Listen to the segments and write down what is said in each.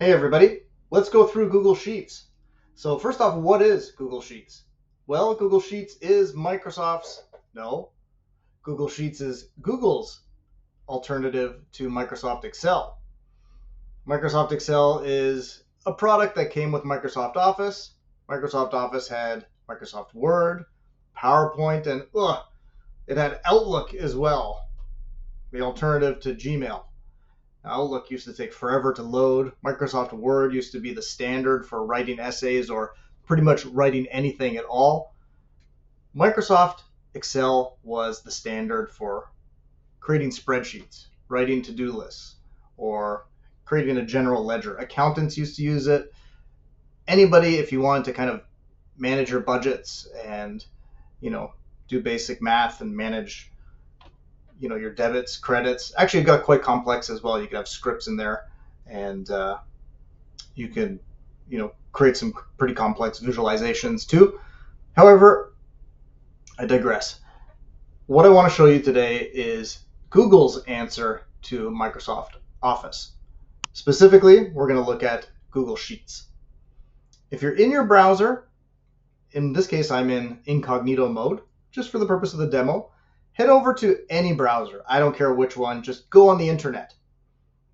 Hey everybody, let's go through Google Sheets. So first off, what is Google Sheets? Well, Google Sheets is Google Sheets is Google's alternative to Microsoft Excel. Microsoft Excel is a product that came with Microsoft Office. Microsoft Office had Microsoft Word, PowerPoint, and it had Outlook as well, the alternative to Gmail. Outlook used to take forever to load. Microsoft Word used to be the standard for writing essays or pretty much writing anything at all. Microsoft Excel was the standard for creating spreadsheets, writing to-do lists, or creating a general ledger. Accountants used to use it. Anybody, if you wanted to kind of manage your budgets and, do basic math and manage your debits, credits. Actually, it got quite complex as well. You could have scripts in there, and you could create some pretty complex visualizations too. However, I digress. What I want to show you today is Google's answer to Microsoft Office. Specifically, we're going to look at Google Sheets. If you're in your browser, in this case I'm in incognito mode, just for the purpose of the demo, head over to any browser. I don't care which one, just go on the internet.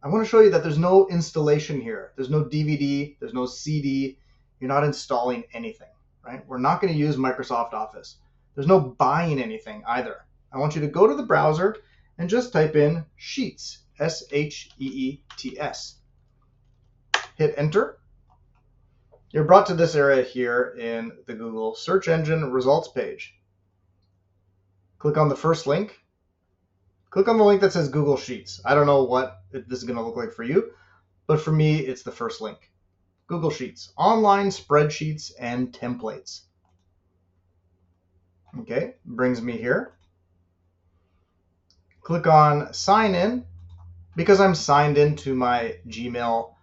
I want to show you that there's no installation here. There's no DVD, there's no CD. You're not installing anything, right? We're not going to use Microsoft Office. There's no buying anything either. I want you to go to the browser and just type in Sheets, Sheets. Hit enter. You're brought to this area here in the Google search engine results page. Click on the first link. Click on the link that says Google Sheets. I don't know what this is going to look like for you, but for me, it's the first link. Google Sheets, online spreadsheets and templates. Okay, brings me here. Click on sign in. Because I'm signed into my Gmail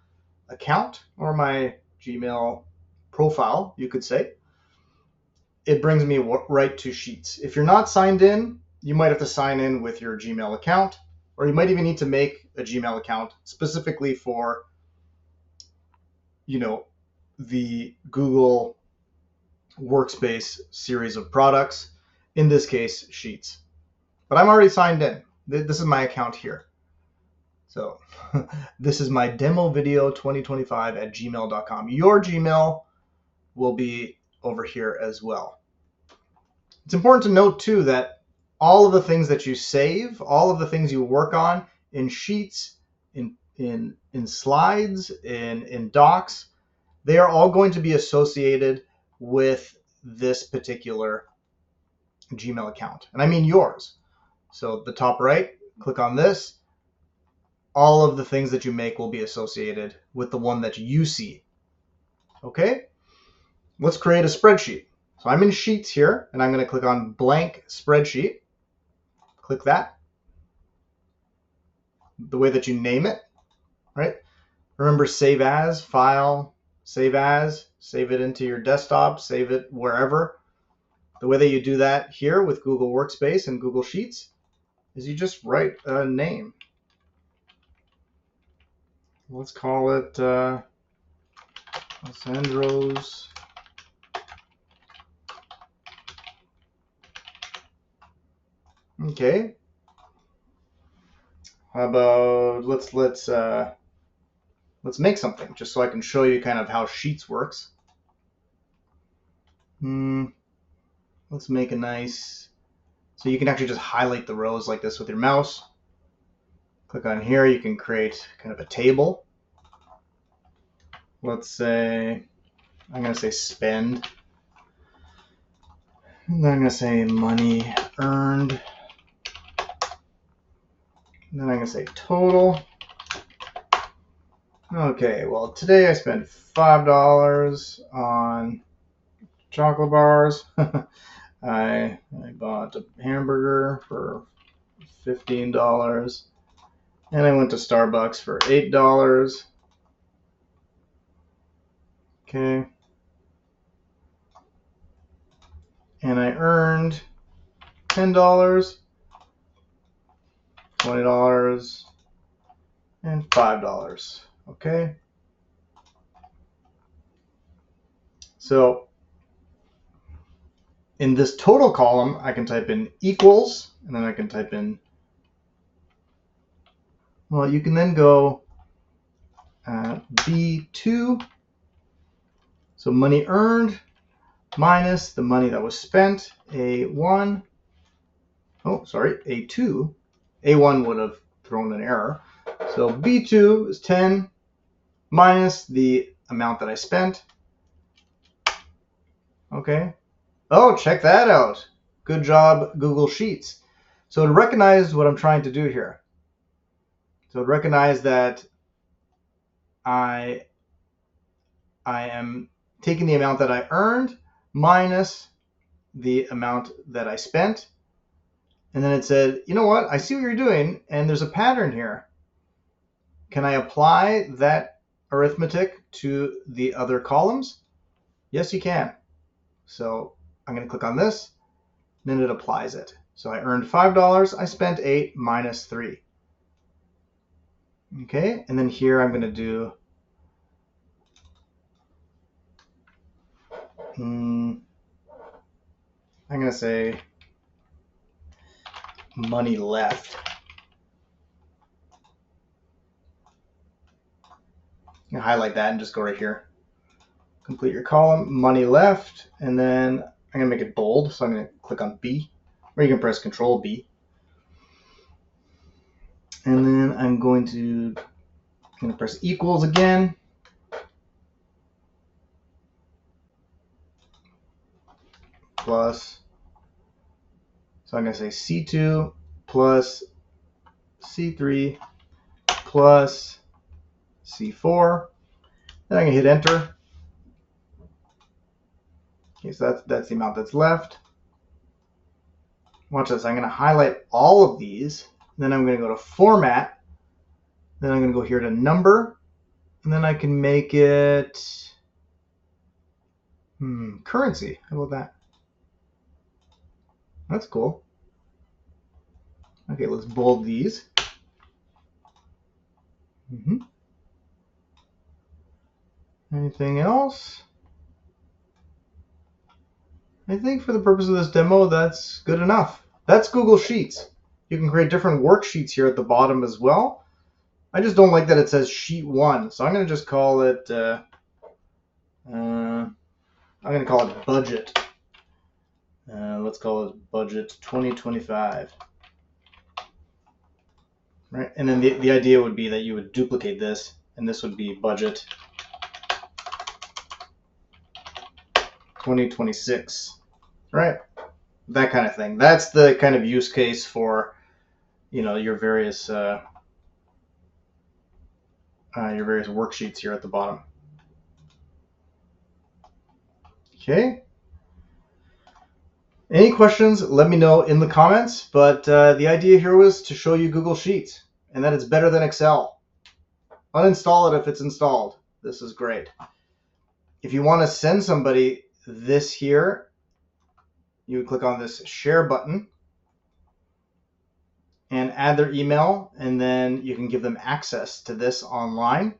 account or my Gmail profile, you could say, it brings me right to Sheets. If you're not signed in, you might have to sign in with your Gmail account, or you might even need to make a Gmail account specifically for, the Google Workspace series of products, in this case, Sheets. But I'm already signed in. This is my account here. So this is my demo video 2025 at gmail.com. Your Gmail will be over here as well. It's important to note too that all of the things that you save, all of the things you work on in Sheets, in slides, in docs, they are all going to be associated with this particular Gmail account. And I mean yours. So the top right, click on this. All of the things that you make will be associated with the one that you see. Okay? Let's create a spreadsheet. So I'm in Sheets here, and I'm going to click on blank spreadsheet. Click that. The way that you name it, right? Remember, save as, file, save as, save it into your desktop, save it wherever. The way that you do that here with Google Workspace and Google Sheets is you just write a name. Let's call it Sandro's Okay. How about let's make something just so I can show you kind of how Sheets works. Let's make a nice, so you can actually just highlight the rows like this with your mouse. Click on here, you can create kind of a table. Let's say, I'm going to say spend. And then I'm going to say money earned. And then I'm going to say total. Okay, well today I spent $5 on chocolate bars. I bought a hamburger for $15. And I went to Starbucks for $8. Okay. And I earned $10, $20, and $5. Okay. So in this total column, I can type in equals, and then I can type in, well, you can then go B2, so money earned minus the money that was spent, A1, oh, sorry, A2. A1 would have thrown an error. So B2 is 10 minus the amount that I spent. Okay. Oh, check that out. Good job, Google Sheets. So it recognized what I'm trying to do here. So it recognized that I am taking the amount that I earned minus the amount that I spent. And then it said, you know what? I see what you're doing, and there's a pattern here. Can I apply that arithmetic to the other columns? Yes, you can. So I'm going to click on this, then it applies it. So I earned $5, I spent 8 minus 3. Okay, and then here I'm going to do I'm going to say money left. I'm going to highlight that and just go right here. Complete your column, money left, and then I'm going to make it bold, so I'm going to click on B, or you can press Control B. And then I'm going to press equals again. Plus, so I'm going to say C2 plus C3 plus C4. Then I'm going to hit enter. Okay, so that's the amount that's left. Watch this. I'm going to highlight all of these. Then I'm going to go to Format. Then I'm going to go here to Number. And then I can make it currency. How about that? That's cool. Okay, let's bold these. Anything else? I think for the purpose of this demo, that's good enough. That's Google Sheets. You can create different worksheets here at the bottom as well. I just don't like that it says Sheet 1, so I'm going to just call it, I'm going to call it Budget. Let's call it Budget 2025. Right, and then the idea would be that you would duplicate this, and this would be Budget 2026, right? That kind of thing. That's the kind of use case for, your various worksheets here at the bottom. Okay. Any questions, let me know in the comments, but the idea here was to show you Google Sheets and that it's better than Excel. Uninstall it if it's installed. This is great. If you want to send somebody this here, you would click on this share button and add their email, and then you can give them access to this online.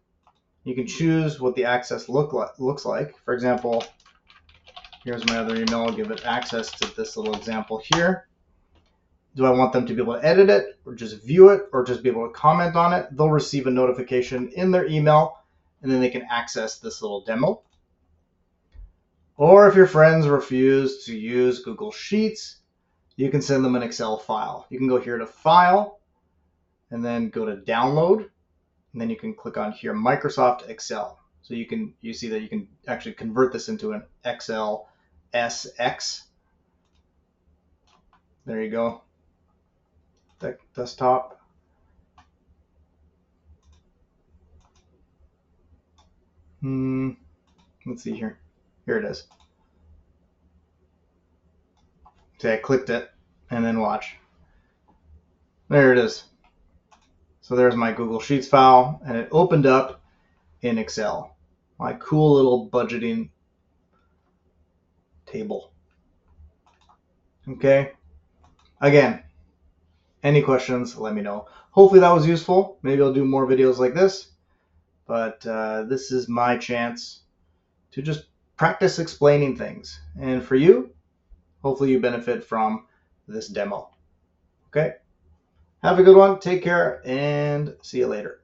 You can choose what the access looks like. For example, here's my other email. I'll give it access to this little example here. Do I want them to be able to edit it, or just view it, or just be able to comment on it? They'll receive a notification in their email, and then they can access this little demo. Or if your friends refuse to use Google Sheets, you can send them an Excel file. You can go here to File, and then go to Download, and then you can click on here, Microsoft Excel. So you see that you can actually convert this into an Excel SX. There you go. Desktop. Let's see here. Here it is. See, I clicked it, and then watch. There it is. So there's my Google Sheets file, and it opened up in Excel. My cool little budgeting table. Okay. Again, any questions, let me know. Hopefully that was useful. Maybe I'll do more videos like this. But this is my chance to just practice explaining things. And for you, hopefully you benefit from this demo. Okay? Have a good one. Take care and see you later.